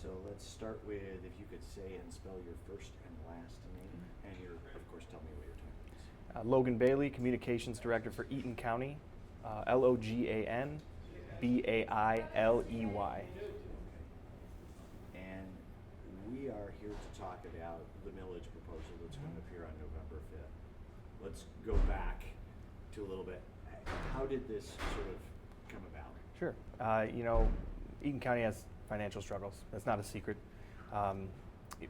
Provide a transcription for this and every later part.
So let's start with, if you could say and spell your first and last name, and of course, tell me what your title is. Logan Bailey, Communications Director for Eaton County, Logan Bailey. And we are here to talk about the millage proposal that's going to appear on November 5th. Let's go back to a little bit. How did this sort of come about? Sure. Eaton County has financial struggles. That's not a secret.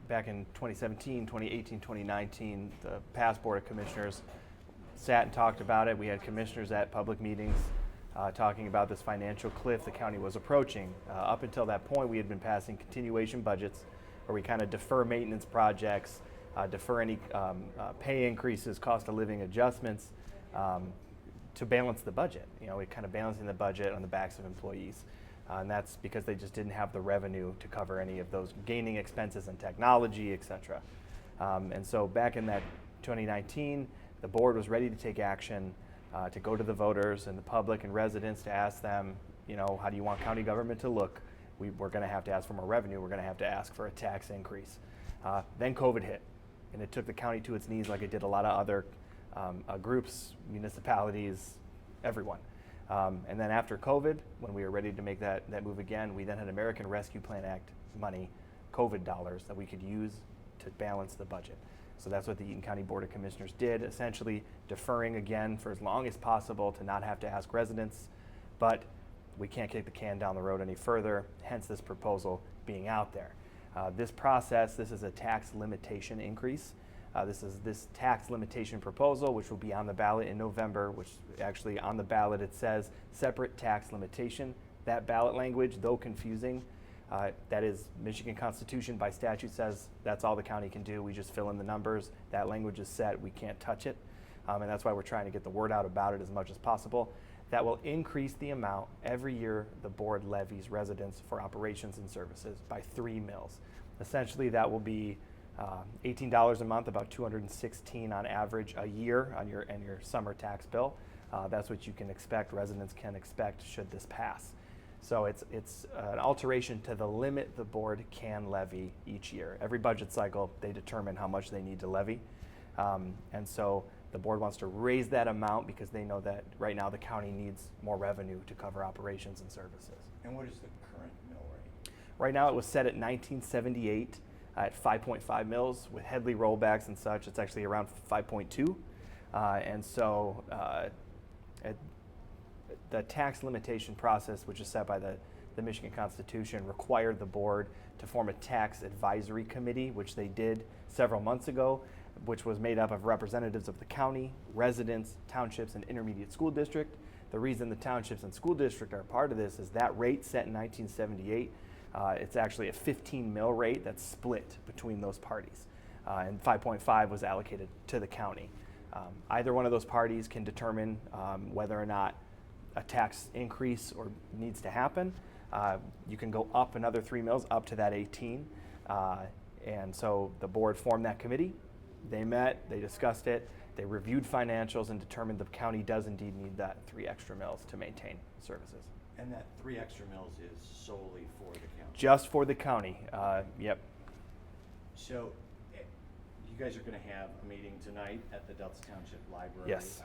Back in 2017, 2018, 2019, the past Board of Commissioners sat and talked about it. We had commissioners at public meetings talking about this financial cliff the county was approaching. Up until that point, we had been passing continuation budgets where we kind of defer maintenance projects, defer any pay increases, cost of living adjustments to balance the budget. We're kind of balancing the budget on the backs of employees. And that's because they just didn't have the revenue to cover any of those gaining expenses in technology, et cetera. And so back in that 2019, the board was ready to take action, to go to the voters and the public and residents to ask them, how do you want county government to look? We're going to have to ask for more revenue. We're going to have to ask for a tax increase. Then COVID hit, and it took the county to its knees like it did a lot of other groups, municipalities, everyone. And then after COVID, when we were ready to make that move again, we then had American Rescue Plan Act money, COVID dollars, that we could use to balance the budget. So that's what the Eaton County Board of Commissioners did, essentially deferring again for as long as possible to not have to ask residents, but we can't kick the can down the road any further, hence this proposal being out there. This is a tax limitation increase. This tax limitation proposal, which will be on the ballot in November, which actually on the ballot it says separate tax limitation. That ballot language, though confusing, that is Michigan Constitution by statute says that's all the county can do. We just fill in the numbers. That language is set. We can't touch it. And that's why we're trying to get the word out about it as much as possible. That will increase the amount every year the board levies residents for operations and services by 3 mills. Essentially, that will be $18 a month, about $216 on average a year on your summer tax bill. That's what you can expect, residents can expect should this pass. So it's an alteration to the limit the board can levy each year. Every budget cycle, they determine how much they need to levy. And so the board wants to raise that amount because they know that right now the county needs more revenue to cover operations and services. And what is the current mill rate? Right now it was set at 1978 at 5.5 mills with Headley rollbacks and such. It's actually around 5.2. And so the tax limitation process, which is set by the Michigan Constitution, required the board to form a tax advisory committee, which they did several months ago, which was made up of representatives of the county, residents, townships, and intermediate school district. The reason the townships and school district are a part of this is that rate set in 1978. It's actually a 15 mill rate that's split between those parties. And 5.5 was allocated to the county. Either one of those parties can determine whether or not a tax increase or needs to happen. You can go up another 3 mills up to that 18. And so the board formed that committee. They met, they discussed it, they reviewed financials and determined the county does indeed need that 3 extra mills to maintain services. And that 3 extra mills is solely for the county? Just for the county, yep. So you guys are going to have a meeting tonight at the Delta Township Library. Yes.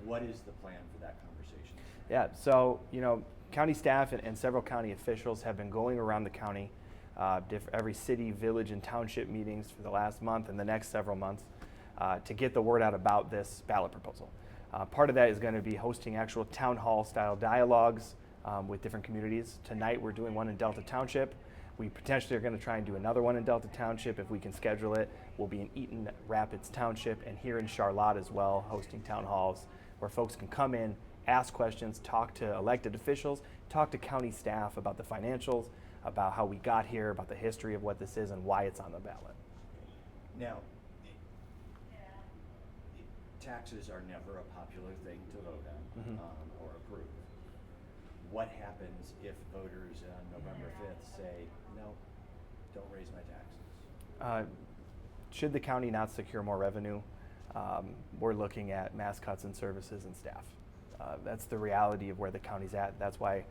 What is the plan for that conversation? Yeah, so county staff and several county officials have been going around the county, every city, village, and township meetings for the last month and the next several months to get the word out about this ballot proposal. Part of that is going to be hosting actual town hall style dialogues with different communities. Tonight we're doing one in Delta Township. We potentially are going to try and do another one in Delta Township if we can schedule it. We'll be in Eaton Rapids Township and here in Charlotte as well, hosting town halls where folks can come in, ask questions, talk to elected officials, talk to county staff about the financials, about how we got here, about the history of what this is and why it's on the ballot. Now, taxes are never a popular thing to vote on or approve. What happens if voters on November 5th say, no, don't raise my taxes? Should the county not secure more revenue, we're looking at mass cuts in services and staff. That's the reality of where the county's at. That's why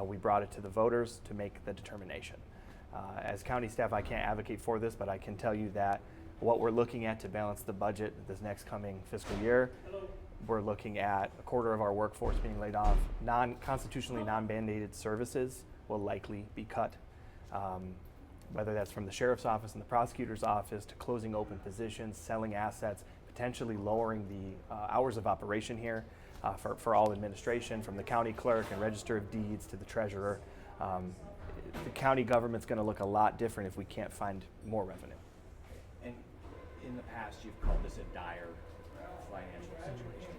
we brought it to the voters to make the determination. As county staff, I can't advocate for this, but I can tell you that what we're looking at to balance the budget this next coming fiscal year, we're looking at a quarter of our workforce being laid off. Constitutionally non-mandated services will likely be cut, whether that's from the sheriff's office and the prosecutor's office to closing open positions, selling assets, potentially lowering the hours of operation here for all administration, from the county clerk and register of deeds to the treasurer. The county government's going to look a lot different if we can't find more revenue. And in the past, you've called this a dire financial situation.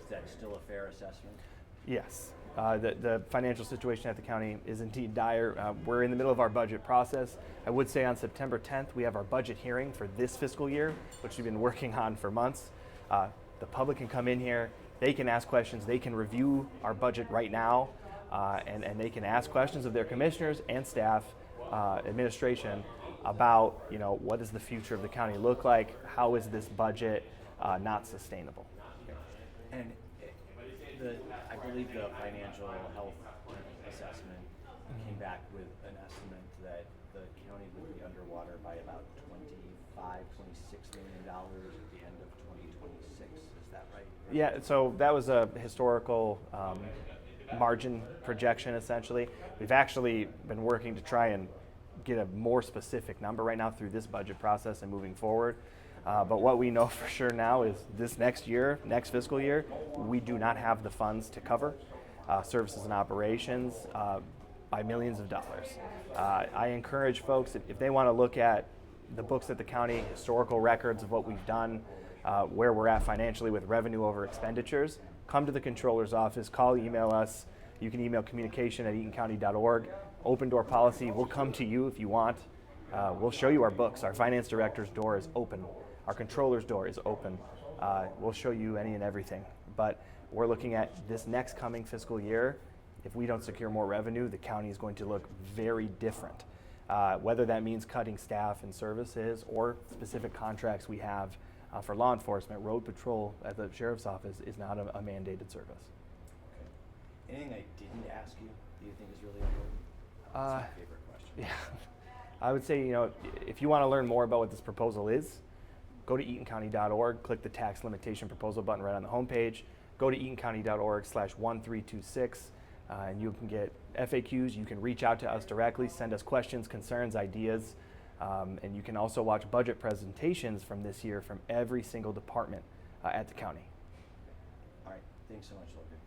Is that still a fair assessment? Yes. The financial situation at the county is indeed dire. We're in the middle of our budget process. I would say on September 10th, we have our budget hearing for this fiscal year, which we've been working on for months. The public can come in here, they can ask questions, they can review our budget right now, and they can ask questions of their commissioners and staff, administration, about, what does the future of the county look like? How is this budget not sustainable? And I believe the financial health assessment came back with an estimate that the county would be underwater by about $25, $26 million at the end of 2026. Is that right? Yeah, so that was a historical margin projection, essentially. We've actually been working to try and get a more specific number right now through this budget process and moving forward. But what we know for sure now is this next fiscal year, we do not have the funds to cover services and operations by millions of dollars. I encourage folks, if they want to look at the books at the county, historical records of what we've done, where we're at financially with revenue over expenditures, come to the controller's office, email us. You can email communication@eatoncounty.org. Open door policy, we'll come to you if you want. We'll show you our books. Our finance director's door is open. Our controller's door is open. We'll show you any and everything. But we're looking at this next coming fiscal year. If we don't secure more revenue, the county is going to look very different. Whether that means cutting staff and services or specific contracts we have for law enforcement, road patrol at the sheriff's office is not a mandated service. Okay. Anything I didn't ask you do you think is really important? That's my favorite question. Yeah. I would say, if you want to learn more about what this proposal is, go to eatoncounty.org, click the tax limitation proposal button right on the homepage. Go to eatoncounty.org/1326, and you can get FAQs. You can reach out to us directly, send us questions, concerns, ideas, and you can also watch budget presentations from this year from every single department at the county. All right. Thanks so much, Logan.